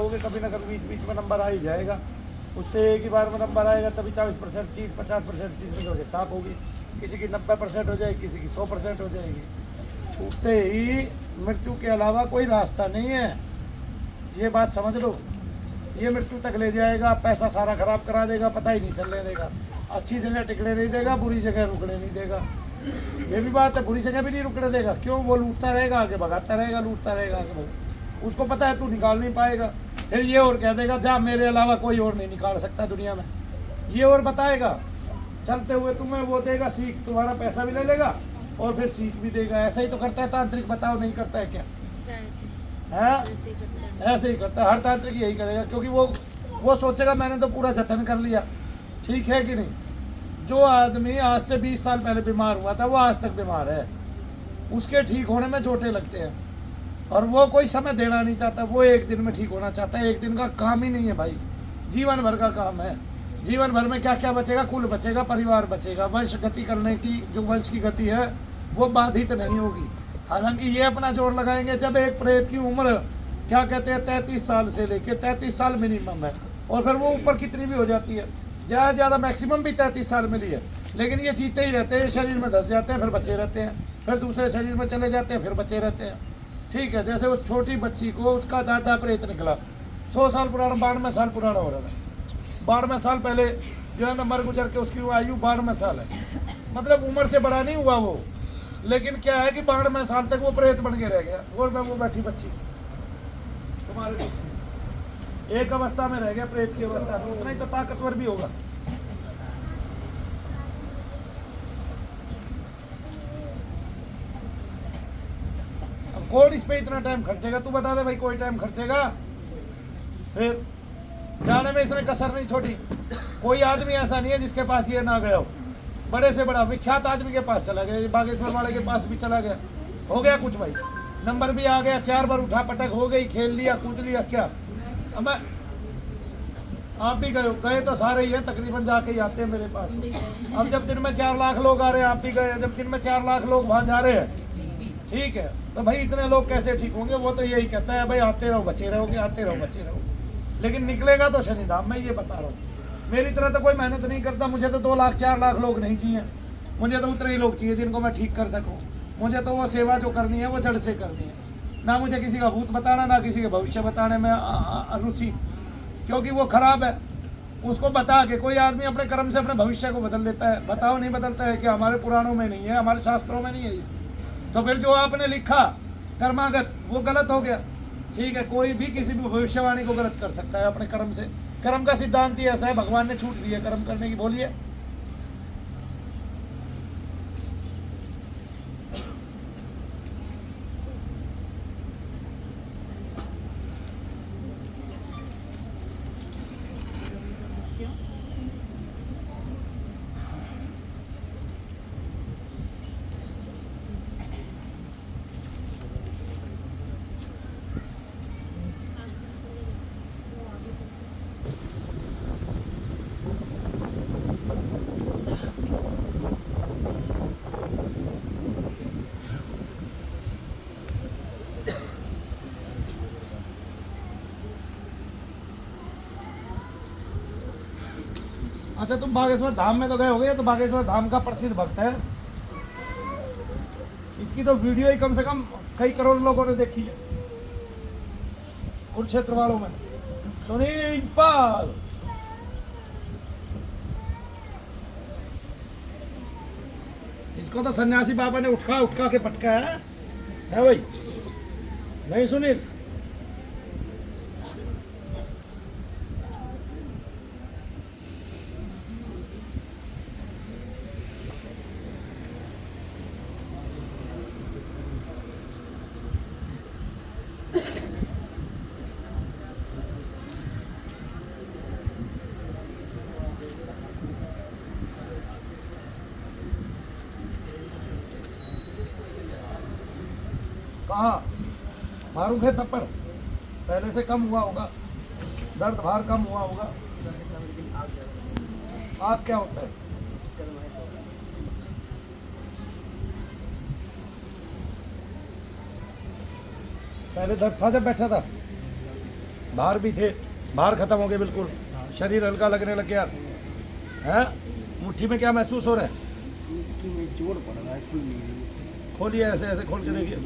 रहोगे कभी ना कभी बीच बीच में नंबर आ ही जाएगा। उससे एक ही बार में नंबर आएगा तभी 40% चीज़ 50% चीज़ निकल के साफ होगी। किसी की 90% हो जाएगी, किसी की 100% हो जाएगी। छूटते ही मृत्यु के अलावा कोई रास्ता नहीं है, ये बात समझ लो। ये मृत्यु तक ले जाएगा, पैसा सारा खराब करा देगा, पता ही नहीं चलने देगा, अच्छी जगह टिकने नहीं देगा, बुरी जगह रुकने नहीं देगा। ये भी बात है, बुरी जगह भी नहीं रुकने देगा। क्यों? वो लूटता रहेगा, आगे भगाता रहेगा, लूटता रहेगा आगे भगा। उसको पता है तू निकाल नहीं पाएगा, फिर ये और कह देगा जा मेरे अलावा कोई और नहीं निकाल सकता दुनिया में। ये और बताएगा, चलते हुए तुम्हें वो देगा सीख, तुम्हारा पैसा भी ले लेगा और फिर सीख भी देगा। ऐसा ही तो करता है तांत्रिक, बताओ नहीं करता है क्या? है ऐसे ही करता है, हर तांत्रिक यही करेगा, क्योंकि वो सोचेगा मैंने तो पूरा जतन कर लिया। ठीक है कि नहीं? जो आदमी आज से 20 साल पहले बीमार हुआ था वो आज तक बीमार है, उसके ठीक होने में चोटें लगते हैं और वो कोई समय देना नहीं चाहता, वो एक दिन में ठीक होना चाहता है। एक दिन का काम ही नहीं है भाई, जीवन भर का काम है। जीवन भर में क्या क्या बचेगा? कुल बचेगा, परिवार बचेगा, वंश गति करने की जो वंश की गति है वो बाधित नहीं होगी। हालांकि ये अपना जोर लगाएंगे जब एक प्रेत की उम्र क्या कहते हैं 33 साल से लेके 33 साल मिनिमम है, और फिर वो ऊपर कितनी भी हो जाती है, ज़्यादा ज़्यादा मैक्सिमम भी 33 साल मिली है। लेकिन ये जीते ही रहते हैं, शरीर में धस जाते हैं, फिर बचे रहते हैं, फिर दूसरे शरीर में चले जाते हैं, फिर बचे रहते हैं। ठीक है, जैसे उस छोटी बच्ची को उसका दादा प्रेत निकला, 100 साल पुराना, 92 साल पुराना हो रहा था। 92 साल पहले जो है ना मर गुजर के उसकी आयु 92 साल है, मतलब उम्र से बड़ा नहीं हुआ वो। लेकिन क्या है कि 92 साल तक वो प्रेत बन के रह गया, और मैं वो बैठी बच्ची तुम्हारे पीछे एक अवस्था में रह गया, प्रेत की अवस्था में। उतना ही तो ताकतवर भी होगा। अब कौन इस पे इतना टाइम खर्चेगा? तू बता दे भाई, कोई टाइम खर्चेगा? फिर जाने में इसने कसर नहीं छोड़ी। कोई आदमी ऐसा नहीं है जिसके पास ये ना गया हो। बड़े से बड़ा विख्यात आदमी के पास चला गया, बागेश्वर वाले के पास भी चला गया, हो गया कुछ भाई, नंबर भी आ गया, 4 बार उठा पटक हो गई, खेल लिया, कूद लिया। क्या अब आप भी गए तो सारे ही हैं तकरीबन, जाके ही आते हैं मेरे पास। अब जब दिन में 4 लाख लोग आ रहे हैं, आप भी गए, जब दिन में 4 लाख लोग वहाँ जा रहे हैं, ठीक है, तो भाई इतने लोग कैसे ठीक होंगे? वो तो यही कहता है भाई आते रहो बचे रहोगे, आते रहो बचे रहो। लेकिन निकलेगा तो शनिधाम, मैं ये बता रहा हूँ। मेरी तरह तो कोई मेहनत नहीं करता, मुझे तो 2 लाख 4 लाख लोग नहीं चाहिए, मुझे तो उतने ही लोग चाहिए जिनको मैं ठीक कर सकूँ। मुझे तो वो सेवा जो करनी है वो जड़ से करनी है, ना मुझे किसी का भूत बताना, ना किसी के भविष्य बताने में रुचि, क्योंकि वो खराब है। उसको बता के कोई आदमी अपने कर्म से अपने भविष्य को बदल लेता है, बताओ नहीं बदलता है कि? हमारे पुराणों में नहीं है, हमारे शास्त्रों में नहीं है ये। तो फिर जो आपने लिखा कर्मागत वो गलत हो गया। ठीक है, कोई भी किसी भी भविष्यवाणी को गलत कर सकता है अपने कर्म से। कर्म का सिद्धांत ही ऐसा है, भगवान ने छूट दी है कर्म करने की। बोलिए। अच्छा, तुम बागेश्वर धाम में तो गए होगे, तो बागेश्वर धाम का प्रसिद्ध भक्त है। इसकी तो वीडियो ही कम से कम कई करोड़ लोगों ने देखी है कुरुक्षेत्र वालों में। सुनील पाल, इसको तो सन्यासी बाबा ने उठा के पटका है भाई, नहीं सुनील? कहाँ मारूंगा है थप्पड़? पहले से कम हुआ होगा, दर्द भार कम हुआ होगा। आग क्या होता है? पहले दर्द था जब बैठा था? बाहर भी थे, बाहर खत्म हो गए बिल्कुल, शरीर हल्का लगने लग गया है। मुट्ठी में क्या महसूस हो रहा है? मुट्ठी में जोर पड़ रहा है, खुल नहीं रही है। खोलिए, ऐसे ऐसे खोल के देखिए।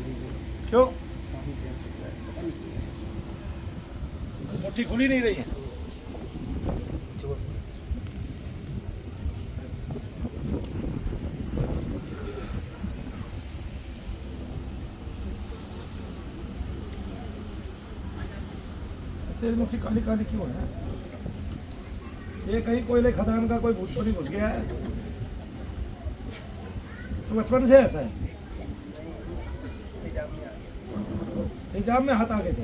क्यों काफी देर तक है, पता नहीं क्यों। मुट्ठी खुली नहीं रही है? जोर तेरी मुट्ठी काली काली क्यों है? ये कहीं कोयले खदान का कोई भूत तो नहीं घुस गया है? तो बचपन से ऐसा है? तेजाब में आ गया। तेजाब में हाथ आ गए थे?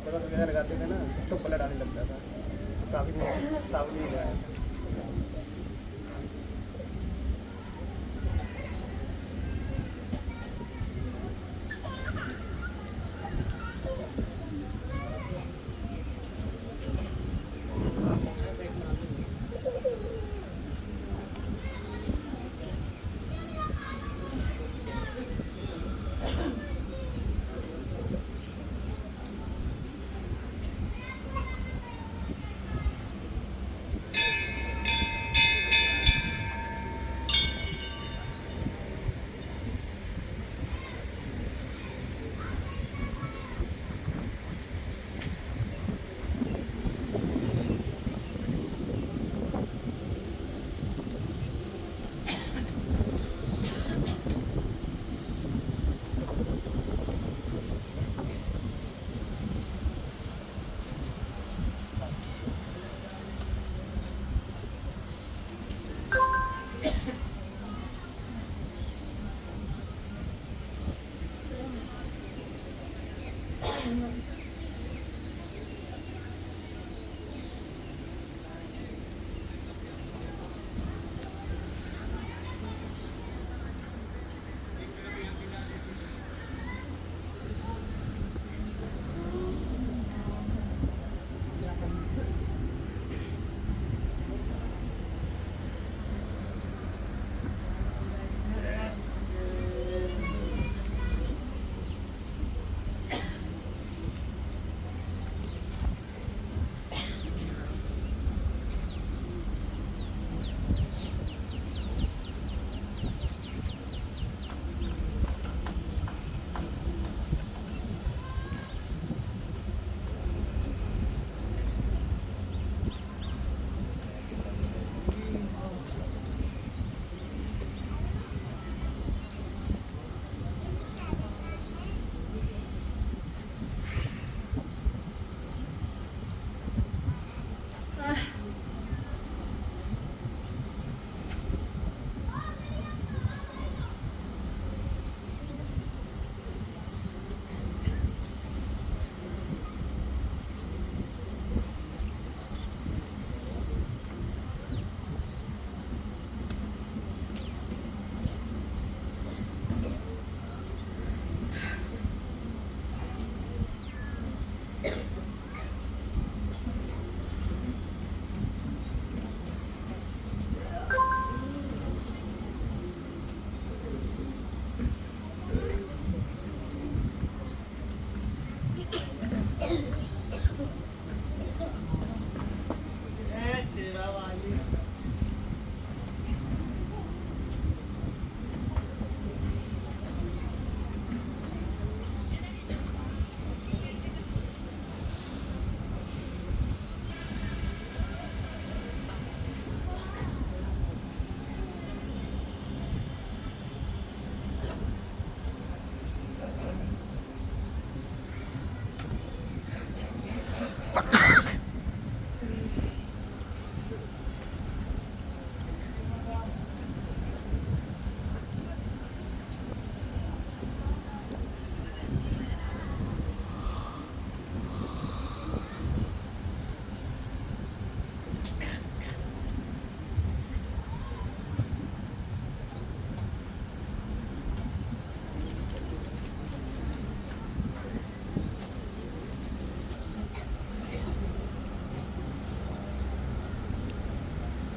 बदल वगैरह लगाते थे ना तो ब्लड आने लगता था। काफी दिन साबुन नहीं लगाया था।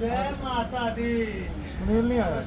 जय माता दी। सुनील नहीं आया?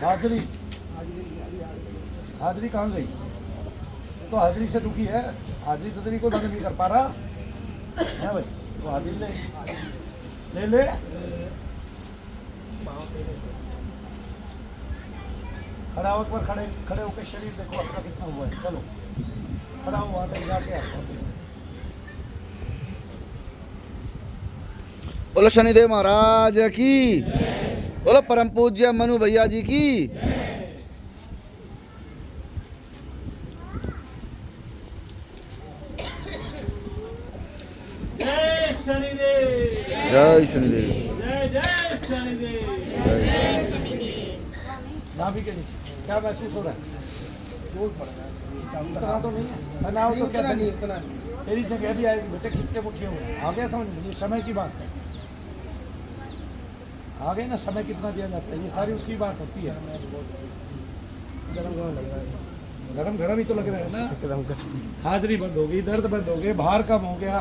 हाजरी हाजरी कहाँ गई? तो हाजरी से दुखी है, हाजरी तो तेरी कोई बंद नहीं कर पा रहा है भाई। तो हाजरी ले ले खड़ा होकर खड़े होकर शरीर देखो अपना कितना हुआ है। चलो खड़ा हो, वहाँ तक जाके आओ वापस। बोलो शनिदेव महाराज की, बोलो परम पूज्य मनु भैया जी की। जय शनिदेव, जय शनिदेव, जय जय शनिदेव। नाभि के नीचे क्या महसूस हो रहा है? रोज पड़ रहा है, इतना तो नहीं है ना, तो क्या नहीं, चाहिए? इतना नहीं। तेरी जगह भी आएगी बेटे, खींच के मुठियों में आ गया समझ में। ये समय की बात है, आ गई ना, समय कितना दिया जाता है, ये सारी उसकी बात होती है। गरम गरम लग रहा है, गरम गरम ही तो लग रहा है ना। एकदम गरम। हाजरी बंद हो गई, दर्द बंद हो गए, भार कम हो गया,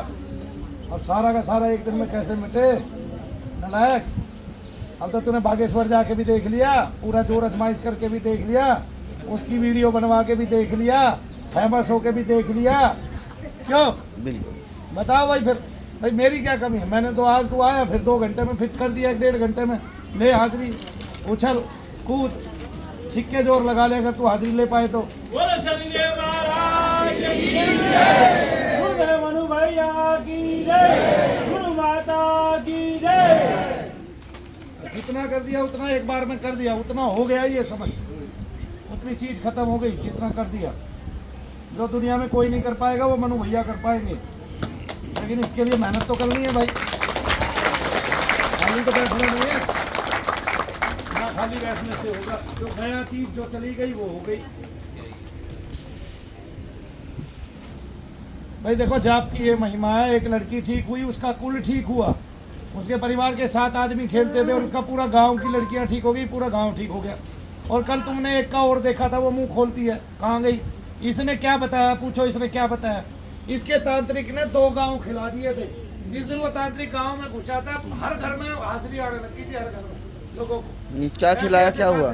और सारा का सारा एक दिन में कैसे मिटे नालायक। अब तो तूने बागेश्वर जाके भी देख लिया, पूरा जोर अजमाइश करके भी देख लिया, उसकी वीडियो बनवा के भी देख लिया, फेमस होके भी देख लिया, क्यों? बिल्कुल। बताओ भाई, फिर भाई मेरी क्या कमी है? मैंने तो आज तू आया फिर 2 घंटे में फिट कर दिया, 1.5 घंटे में ले हाजिरी, उछल कूद छिक्के जोर लगा ले, अगर तू हाजिरी ले पाए तो। बोलो शनिदेव महाराज की जय, गुरुदेव मनु भैया की जय, गुरु माता की जय। जितना कर दिया उतना एक बार में कर दिया, उतना हो गया ये समझ, उतनी चीज खत्म हो गई जितना कर दिया। जो दुनिया में कोई नहीं कर पाएगा वो मनु भैया कर पाएंगे, लेकिन इसके लिए मेहनत तो करनी है भाई, खाली तो बैठना नहीं है ना, खाली बैठने से होगा। जो नया चीज जो चली गई वो हो गई। भाई देखो, जाप की ये महिमा है, एक लड़की ठीक हुई, उसका कुल ठीक हुआ, उसके परिवार के 7 आदमी खेलते थे और उसका पूरा गांव की लड़कियां ठीक हो गई, पूरा गांव ठीक हो गया। और कल तुमने एक का और देखा था, वो मुंह खोलती है, कहाँ गई? इसने क्या बताया? पूछो इसने क्या बताया? इसके तांत्रिक ने 2 गांव खिला दिए थे। जिस दिन वो तांत्रिक गांव में घुसा था, हर घर में हाजिरी आने लगी थी, हर घर में लोगों को। क्या खिलाया, क्या हुआ?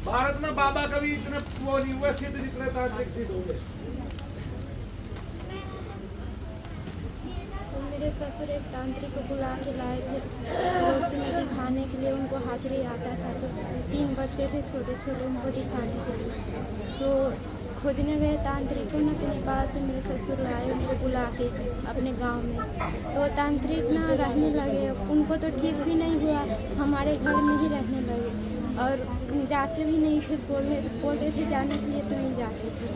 भारत में बाबा कभी इतने वो नहीं हुए सिद्ध जितने तांत्रिक सिद्ध हो गए। मेरे ससुर एक तांत्रिक को बुला के लाए थे, पड़ोसी में दिखाने के लिए, उनको हाजिरी आता था। तो 3 बच्चे थे छोटे छोटे, उनको दिखाने के लिए तो खोजने गए तांत्रिक को न, के पास मेरे ससुर आए उनको बुला के अपने गांव में। तो तांत्रिक ना रहने लगे, उनको तो ठीक भी नहीं हुआ, हमारे घर में ही रहने लगे और जाते भी नहीं थे, बोलते थे जाने के लिए तो नहीं जाते थे।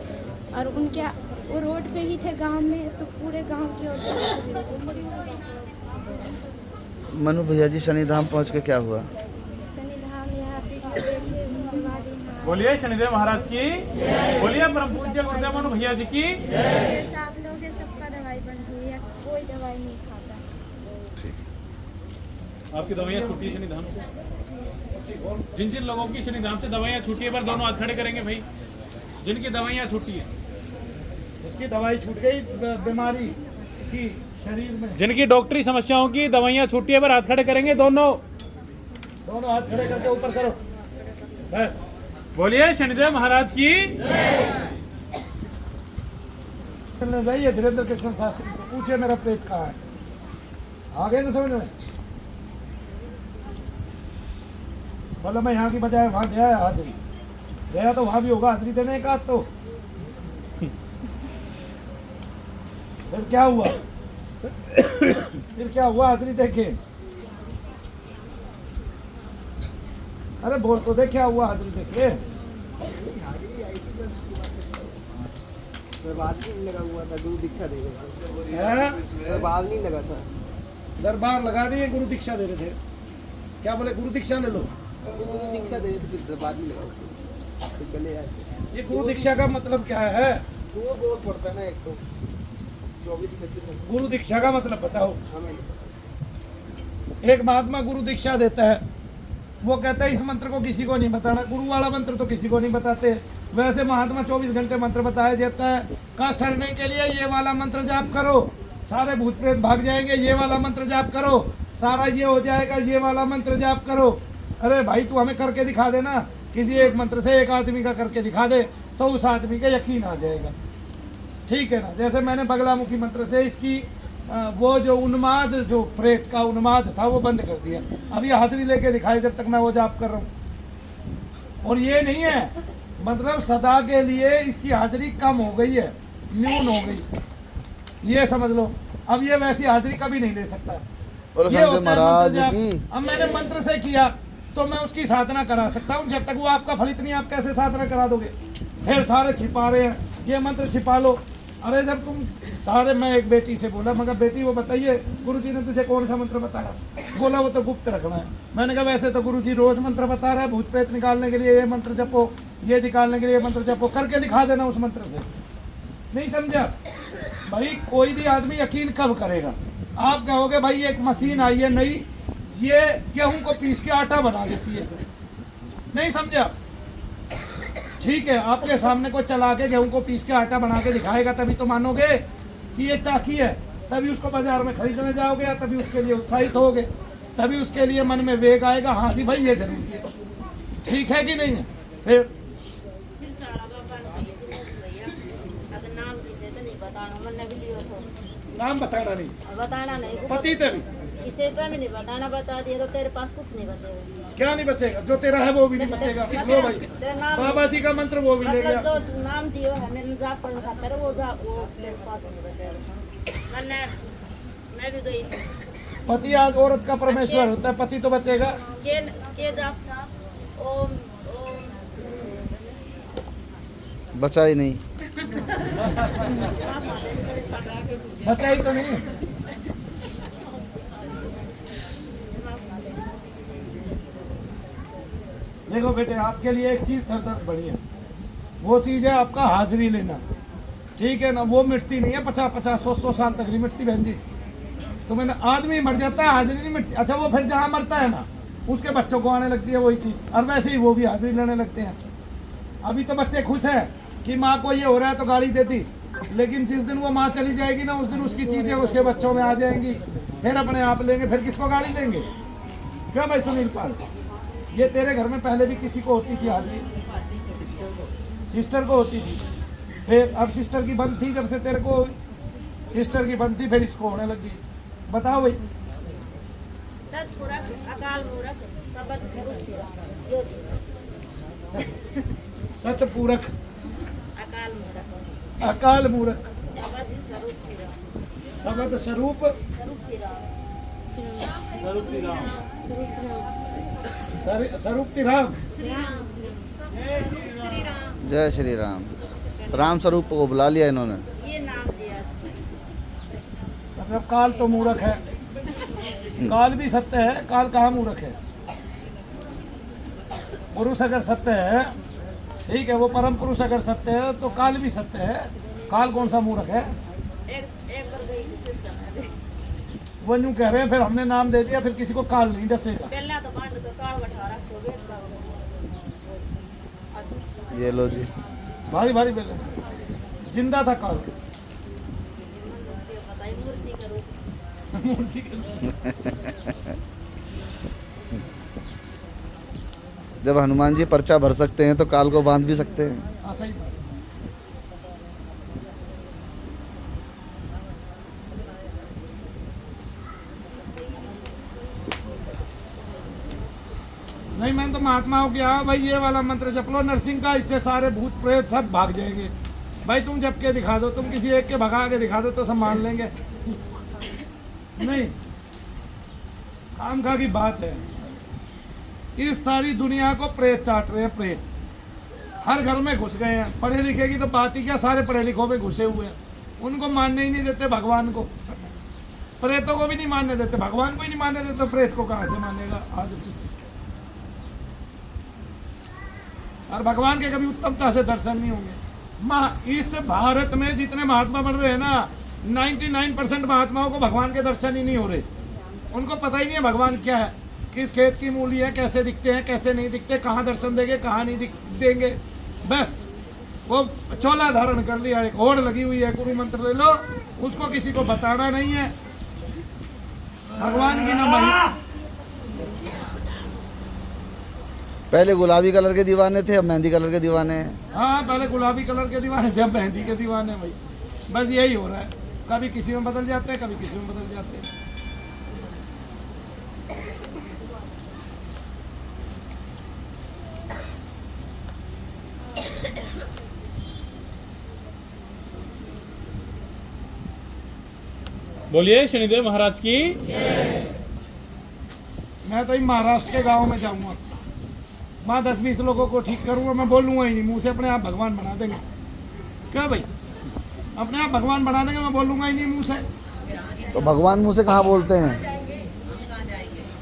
और उनके वो रोड पे ही थे गांव में, तो पूरे गांव की ओर मनु भैया जी शनिधाम पहुंच के क्या हुआ? शनिधाम यहाँ पे देखे, उसके बाद यहाँ बोलिए शनिदेव महाराज की, बोलिए परम पूज्य गुरुदेव मनु भैया जी की। 6-7 लोग है, सबका दवाई बंद हुई है, कोई दवाई नहीं खाता। आपकी दवाइयाँ छूटी है शनिधाम से? जिन जिन लोगों की शनिधाम से दवाइयाँ छूटी है, पर दोनों हाथ खड़े करेंगे भाई, जिनकी दवाइयाँ छूटी है। उसकी दवाई छूट गई बीमारी की शरीर में, जिनकी डॉक्टरी समस्याओं की दवाइयाँ छूटी है, पर हाथ खड़े करेंगे दोनों हाथ खड़े करके ऊपर करो बस। बोलिए शनिदेव महाराज की। जाइए धीरेन्द्र कृष्ण शास्त्री से पूछे मेरा पेट कहाँ है, आ गए ना समझ में? बोला मैं यहाँ की बजाय वहाँ गया है, हाजिरी गया तो वहाँ भी होगा हाजिरी देने का। तो फिर क्या हुआ? फिर क्या हुआ? हाजिरी देखे, अरे बोल तो दे क्या हुआ? हाजिरी देखे हाजिरी आई थी बस, दरबार नहीं लगा हुआ था, गुरु दीक्षा दे रहे हैं? थे, दरबार नहीं लगा था। दरबार लगा दिए, गुरु दीक्षा दे रहे थे। क्या बोले? गुरु दीक्षा ले लो। गुरु दीक्षा दे रहे थे, फिर दरबार नहीं लगा, फिर चले आए। ये गुरु दीक्षा का मतलब क्या है? 2 बहुत पड़ता है ना, एक तो 24-26 गुरु दीक्षा का मतलब बताओ। हमें नहीं पता। एक महात्मा गुरु दीक्षा देता है, वो कहता है इस मंत्र को किसी को नहीं बताना। गुरु वाला मंत्र तो किसी को नहीं बताते। वैसे महात्मा 24 घंटे मंत्र बताया जाता है, कष्ट हटने के लिए ये वाला मंत्र जाप करो, सारे भूत प्रेत भाग जाएंगे, ये वाला मंत्र जाप करो, सारा ये हो जाएगा, ये वाला मंत्र जाप करो। अरे भाई तू हमें करके दिखा देना, किसी एक मंत्र से एक आदमी का करके दिखा दे तो उस आदमी का यकीन आ जाएगा, ठीक है ना। जैसे मैंने बगलामुखी मंत्र से इसकी वो जो उन्माद, जो प्रेत का उन्माद था वो बंद कर दिया। अब ये हाजिरी लेके दिखाई जब तक मैं वो जाप कर रहा हूँ। और ये नहीं है मतलब सदा के लिए इसकी हाजिरी कम हो गई है, न्यून हो गई, ये समझ लो। अब ये वैसी हाजिरी कभी नहीं ले सकता। बोलो ये संत होता है महाराज मंत्र जाप। की। अब मैंने मंत्र से किया तो मैं उसकी साधना करा सकता हूँ, जब तक वो आपका फलित नहीं आप कैसे साधना करा दोगे। फिर सारे छिपा रहे हैं, ये मंत्र छिपा लो। अरे जब तुम सारे, मैं एक बेटी से बोला, मगर बेटी वो बताइए गुरुजी ने तुझे कौन सा मंत्र बताया? बोला वो तो गुप्त रखना है। मैंने कहा वैसे तो गुरुजी रोज मंत्र बता रहा है, भूत प्रेत निकालने के लिए ये मंत्र जपो, ये निकालने के लिए ये मंत्र जपो, करके दिखा देना उस मंत्र से। नहीं समझा भाई? कोई भी आदमी यकीन कब करेगा? आप कहोगे भाई एक मशीन आई है नई, ये गेहूं को पीस के आटा बना देती है। नहीं समझा? ठीक है, आपके सामने को चला के गेहूं को पीस के आटा बना के दिखाएगा तभी तो मानोगे कि ये चाकी है, तभी उसको बाजार में खरीदने जाओगे, या तभी उसके लिए उत्साहित होगे, तभी उसके लिए मन में वेग आएगा, हाँ जी भाई ये जरूरी है। ठीक है कि नहीं है? फिर नाम बताना नहीं, बताना नहीं, पति तभी इसे तो भी नहीं बताना, बता दिया तो तेरे पास कुछ नहीं बचेगा। क्या नहीं बचेगा? जो तेरा है वो भी नहीं बचेगा। लो भाई, तेरा नाम बाबा जी का मंत्र वो भी ले मतलब गया। जो नाम दियो है मैंने जाप कर खाता है, वो जाप वो मेरे पास नहीं बचेगा। मैं भी गई थी। पति आज औरत का परमेश्वर होता है, पति तो बचेगा। के जाप था ओम ओम बचा ही नहीं। बचा ही तो नहीं। देखो बेटे, आपके लिए एक चीज सरदर्द बड़ी है, वो चीज है आपका हाजिरी लेना, ठीक है ना। वो मिटती नहीं है, 50-50, 100 साल तक नहीं मिटती बहन जी। तो मैंने आदमी मर जाता है, हाजिरी नहीं मिटती। अच्छा, वो फिर जहाँ मरता है ना उसके बच्चों को आने लगती है वही चीज, और वैसे ही वो भी हाजिरी लेने लगते हैं। अभी तो बच्चे खुश हैं कि माँ को ये हो रहा है तो गाली देती, लेकिन जिस दिन वो माँ चली जाएगी ना उस दिन उसकी चीजें उसके बच्चों में आ जाएंगी, फिर अपने आप लेंगे, फिर किसको गाली देंगे? क्यों भाई सुनील पाल? ये तेरे घर में पहले भी किसी को होती थी हाजिरी? सिस्टर को होती थी, फिर अब सिस्टर की बंद थी, जब से तेरे को सिस्टर की बंद थी फिर इसको होने लगी। बताओ भाई। सतपुरख अकाल मूरख सबद स्वरूप यो सतपुरख अकाल मूरख अकाल मूरख सबद स्वरूप सबद स्वरूप स्वरूप तिराम। जय श्री राम। राम स्वरूप को बुला लिया इन्होंने। ये नाम दिया। मतलब काल तो मूर्ख है, काल भी सत्य है, काल कहाँ मूर्ख है? पुरुष अगर सत्य है, ठीक है, वो परम पुरुष अगर सत्य है तो काल भी सत्य है। काल कौन सा मूर्ख है? एक बार गई थी सिस्टम, वो यूँ कह रहे हैं, फिर हमने नाम दे दिया, फिर किसी को काल नहीं डसेगा। पहला तो बांध तो काल बैठा रखो बेटा। ये लो जी। भारी भारी बेले, जिंदा था काल। बताइए मूर्ति करो। मूर्ति के जब हनुमान जी पर्चा भर सकते हैं तो काल को बांध भी सकते हैं। हाँ सही बात। नहीं, मैंने तो महात्माओं किया भाई ये वाला मंत्र जप लो नरसिंह का, इससे सारे भूत प्रेत सब भाग जाएंगे। भाई तुम जप के दिखा दो, तुम किसी एक के भगा के दिखा दो तो सब मान लेंगे। नहीं, खामखा की बात है। इस सारी दुनिया को प्रेत चाट रहे हैं, प्रेत हर घर में घुस गए हैं। पढ़े लिखे की तो बात ही क्या, सारे पढ़े लिखों में घुसे हुए हैं। उनको मानने ही नहीं देते भगवान को, प्रेतों को भी नहीं मानने देते, भगवान को ही नहीं मानने देते, तो प्रेत को कहाँ से मानेगा आज? और भगवान के कभी उत्तमता से दर्शन नहीं होंगे। इस भारत में जितने महात्मा बन रहे हैं ना, 99% महात्माओं को भगवान के दर्शन ही नहीं हो रहे। उनको पता ही नहीं है भगवान क्या है, किस खेत की मूली है, कैसे दिखते हैं, कैसे नहीं दिखते, कहाँ दर्शन देंगे, कहाँ नहीं देंगे। बस वो चोला धारण कर लिया, एक होड़ लगी हुई है, गुरु मंत्र ले लो, उसको किसी को बताना नहीं है। भगवान की ना महिमा, पहले गुलाबी कलर के दीवाने थे, अब मेहंदी कलर के दीवाने हैं। हाँ, पहले गुलाबी कलर के दीवाने थे, अब मेहंदी के दीवाने भाई। बस यही हो रहा है, कभी किसी में बदल जाते हैं, कभी किसी में बदल जाते हैं। बोलिए शनिदेव महाराज की। मैं तो ही महाराष्ट्र के गांव में जाऊंगा, वहाँ 10-20 लोगों को ठीक करूंगा। मैं बोलूंगा ही नहीं, मुंह से अपने आप भगवान बना देंगे। क्या भाई, अपने आप भगवान बना देंगे, मैं बोलूंगा ही नहीं मुंह से। तो भगवान मुँह से कहाँ बोलते हैं?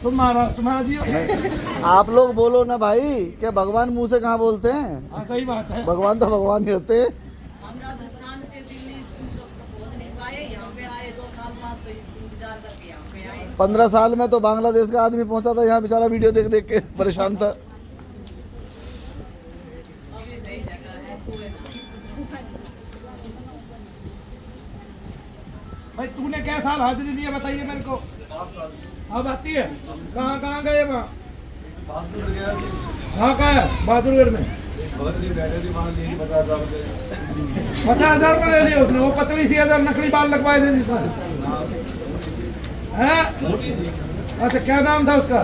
तुम महाराष्ट्र में आ जियो। नहीं, आप लोग बोलो ना भाई, क्या भगवान मुँह से कहाँ बोलते हैं? हाँ, सही बात है। भगवान तो भगवान ही होते हैं। हम राजस्थान से दिल्ली पहुंच नहीं पाए, यहाँ पे आए 2 साल बाद तो इंतजार करके यहाँ पे आए। 15 साल में तो बांग्लादेश का आदमी पहुंचा था यहाँ, बेचारा वीडियो देख देख के परेशान था। अभी सही जगह है। भाई तूने क्या साल हाजिरी दी है बताइए मेरे को। अब आती है। कहाँ कहाँ गए वहाँ? हाँ, कहाँ है? बहादुरगढ़ में 50,000 में ले लिया उसने। वो पतली सी हजार नकली बाल लगवाए थे जिसने, हैं? अच्छा, क्या नाम था उसका?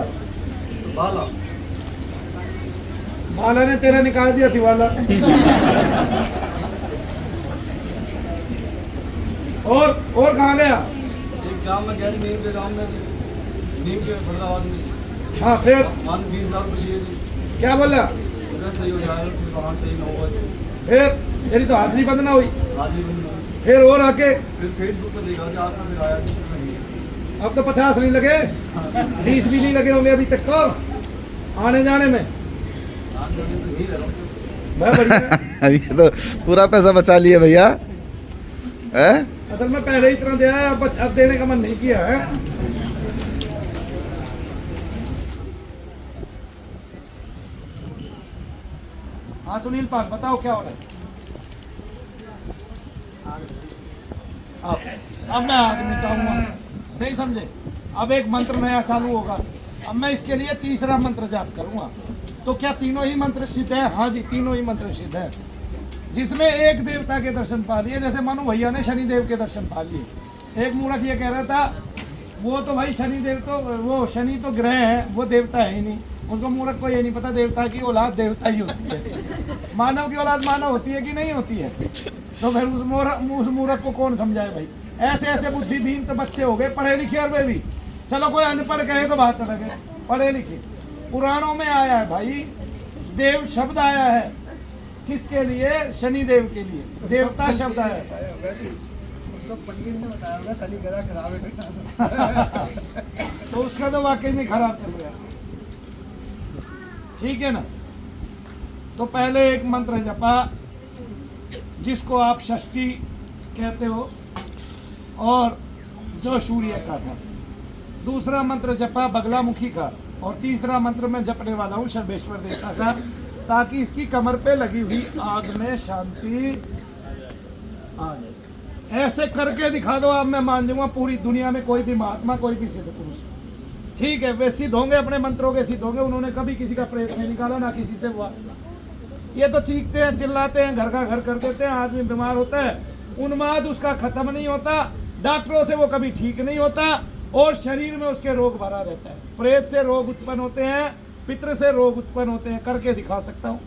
बाला ने तेरा निकाल दिया थी वाला। और कहाँ गया? एक गांव में गया, नीम के गांव में, नीम के फरीदाबाद में। हाँ, फिर 20 लाख रुपये क्या बोला? सही हो जाएगा, वहाँ सही ना होगा। फिर तेरी तो हाजिरी बंद ना हुई। हाजिरी बंद हुई। फिर और आके फिर फेसबुक पर देखा कि आपका फिर आया नहीं। अब तो 50 नहीं लगे, 20 भी नहीं लगे होंगे अभी तक तो आने जाने में। भाई बढ़िया। ये तो पूरा पैसा बचा लिए भैया, है? असल में पहले ही इतना दिया है, अब देने का मन नहीं किया है। हाँ सुनील पाल, बताओ क्या हो रहा है? अब मैं आदमी चाहूँगा, नहीं समझे? अब एक मंत्र नया चालू होगा। अब मैं इसके लिए तीसरा मंत्र जाप करूँगा। तो क्या तीनों ही मंत्र सिद्ध है? हाँ जी, तीनों ही मंत्र सिद्ध है, जिसमें एक देवता के दर्शन पा लिए। जैसे मनु भैया ने शनि देव के दर्शन पा लिए। एक मूर्ख ये कह रहा था वो तो भाई शनि देव तो, वो शनि तो ग्रह है, वो देवता है ही नहीं। उसको मूर्ख को ये नहीं पता देवता की औलाद देवता ही होती है, मानव की औलाद मानव होती है कि नहीं होती है। तो फिर उस मूर्ख को कौन समझाए भाई? ऐसे ऐसे बुद्धिहीन तो बच्चे हो गए, पढ़े लिखे और वे भी। चलो कोई अनपढ़ कहे तो बात अलग है, पढ़े लिखे। पुराणों में आया है भाई, देव शब्द आया है किसके लिए? शनि देव के लिए देवता शब्द आया है। तो पंडित ने बताया होगा कली गला खराब है। तो उसका तो वाकई में खराब चल रहा है, ठीक है ना? तो पहले एक मंत्र जपा जिसको आप षष्ठी कहते हो, और जो सूर्य का था। दूसरा मंत्र जपा बगलामुखी का, और तीसरा मंत्र मैं जपने वाला हूँ सर्वेश्वर देवता का, ताकि इसकी कमर पे लगी हुई आग में शांति आ जाए। ऐसे करके दिखा दो, अब मैं मान जाऊंगा पूरी दुनिया में कोई भी महात्मा, कोई भी सिद्ध पुरुष, ठीक है, वे सिद्ध होंगे, अपने मंत्रों के सिद्ध होंगे। उन्होंने कभी किसी का प्रेत नहीं निकाला, ना किसी से वास्ता। ये तो चीखते हैं, चिल्लाते हैं, घर का घर कर देते हैं, आदमी बीमार होता है, उन्माद उसका खत्म नहीं होता, डॉक्टरों से वो कभी ठीक नहीं होता, और शरीर में उसके रोग भरा रहता है। प्रेत से रोग उत्पन्न होते हैं, पितृ से रोग उत्पन्न होते हैं। करके दिखा सकता हूँ,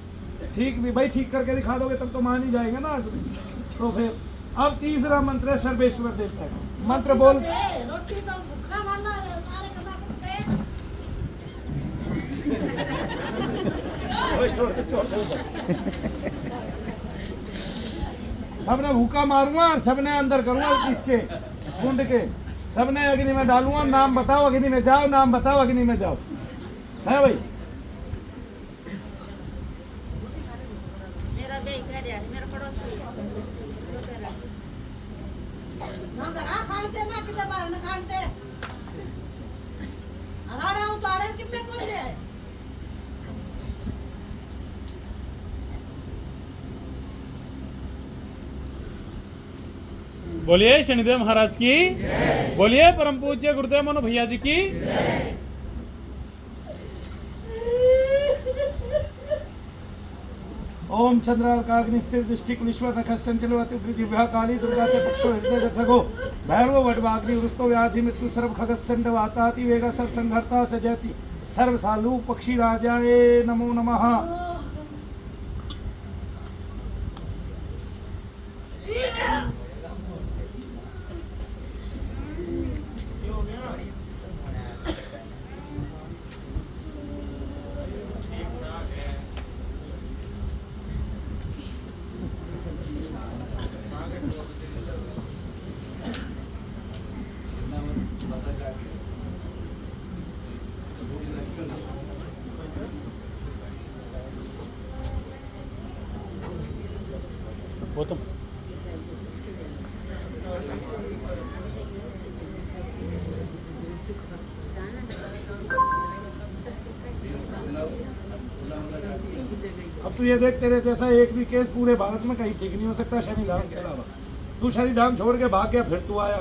ठीक भी भाई, ठीक करके दिखा दोगे तब तो मान ही जाएगा ना आदमी। तो फिर अब तीसरा मंत्र है सर्वेश्वर देवता का। मंत्र बोल। रोटी तो भूखा वाला है, सारे कमा के सबने भूखा मारूंगा और सबने अंदर करूंगा इसके कुंड के, सबने अग्नि में डालूंगा। नाम बताओ, अग्नि में जाओ, नाम बताओ, अग्नि में जाओ। है भाई? मेरा बेई कह दिया, मेरा पड़ोसी है। ना घरा खाणते ना किती बाहेर न खाणते राड्या उतारे किम्मे कोणते बोलिए शनिदेव महाराज की। बोलिए परम पूज्य गुरुदेव मनु भैया जी की। ओम चंद्रार्काग्नि स्थिर दृष्टि कुलेश्वर नख संचलवती पृथिव्या काली दुर्गा से पक्षो हृदय जठगो भैरव वडवाग्नि वृस्तो व्याधि मृत्यु सर्व खगस्चंड वाताति वेगा सर्व संघर्ता सजयति सर्व सालू पक्षी राजाए नमो नमः। गौतम अब तू ये देख, तेरे जैसा एक भी केस पूरे भारत में कहीं ठीक नहीं हो सकता शनिधाम के अलावा। तू शनिधाम छोड़ के भाग गया, फिर तू आया,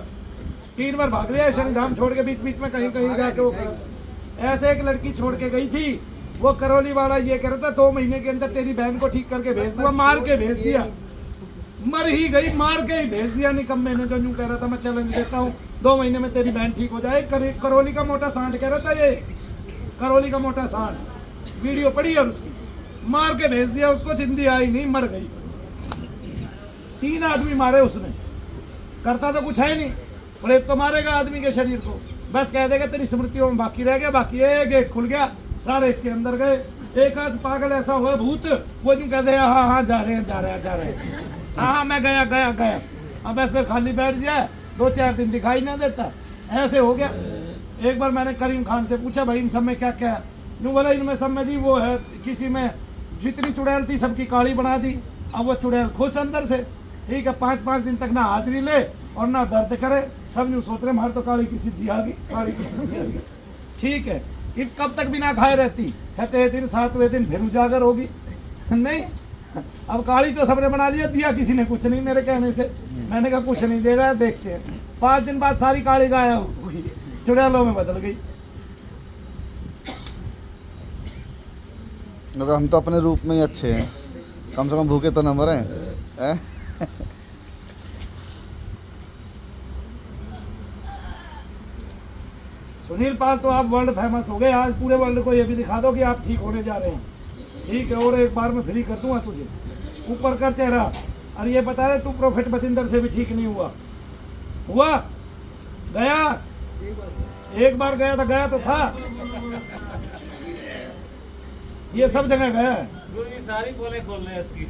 3 बार भाग लिया शनिधाम छोड़ के, बीच बीच में कहीं कहीं जाके वो ऐसे एक लड़की छोड़ के गई थी, वो करौली वाला ये कह रहा था 2 महीने के अंदर तेरी बहन को ठीक करके भेज दूंगा, मार के भेज दिया, मर ही गई, मार के ही भेज दिया निकम्मे ने। जो यूं कह रहा था मैं चैलेंज देता हूँ 2 महीने में तेरी बहन ठीक हो जाए। करौली का मोटा सांड कह रहा था, ये करौली का मोटा सांड, वीडियो पड़ी है उसकी, मार के भेज दिया उसको, जिंदी आई नहीं, मर गई। 3 आदमी मारे उसने, करता तो कुछ है नहीं, और एक तो मारेगा आदमी के शरीर को, बस कह देगा तेरी स्मृतियों में बाकी रह गया, बाकी ये गेट खुल गया, सारे इसके अंदर गए। एक आध पागल ऐसा हुआ भूत, वो यूं कह दे हाँ हाँ जा रहे हैं हाँ मैं गया। अब बस फिर खाली बैठ जाए, 2-4 दिन दिखाई ना देता, ऐसे हो गया। एक बार मैंने करीम खान से पूछा भाई इन सब में क्या क्या है, यूँ बोला इनमें सब में जी वो है, किसी में जितनी चुड़ैल थी सबकी काली बना दी, अब वो चुड़ैल खुश अंदर से, ठीक है, 5-5 दिन तक ना हाजिरी ले और ना दर्द करे, सब यूँ सोच रहे हमारे तो काली की सिद्धि आ गई, काली की सिद्धि आ गई, ठीक है। कि कब तक बिना खाए रहती, 6ठे दिन 7वें दिन फिर उजागर होगी नहीं। अब काली तो सबने बना लिया, दिया किसी ने कुछ नहीं मेरे कहने से, मैंने कहा कुछ नहीं दे रहा है, देखते हैं। 5 दिन बाद सारी काली गायब हो गई, चुड़ैलों में बदल गई। हम तो अपने रूप में ही अच्छे हैं, कम से कम भूखे तो न मरें, हैं? सुनील पाल तो आप वर्ल्ड फेमस हो गए, आज पूरे वर्ल्ड को ये भी दिखा दो कि आप ठीक होने जा रहे हैं, ठीक है, और एक बार में फ्री कर दूंगा तुझे, ऊपर कर चेहरा। और ये बता दे तू प्रोफेट बचिंदर से भी ठीक नहीं हुआ गया, एक बार गया तो था, ये सब जगह गया है। सारी बोले खोल रहे हैं इसकी।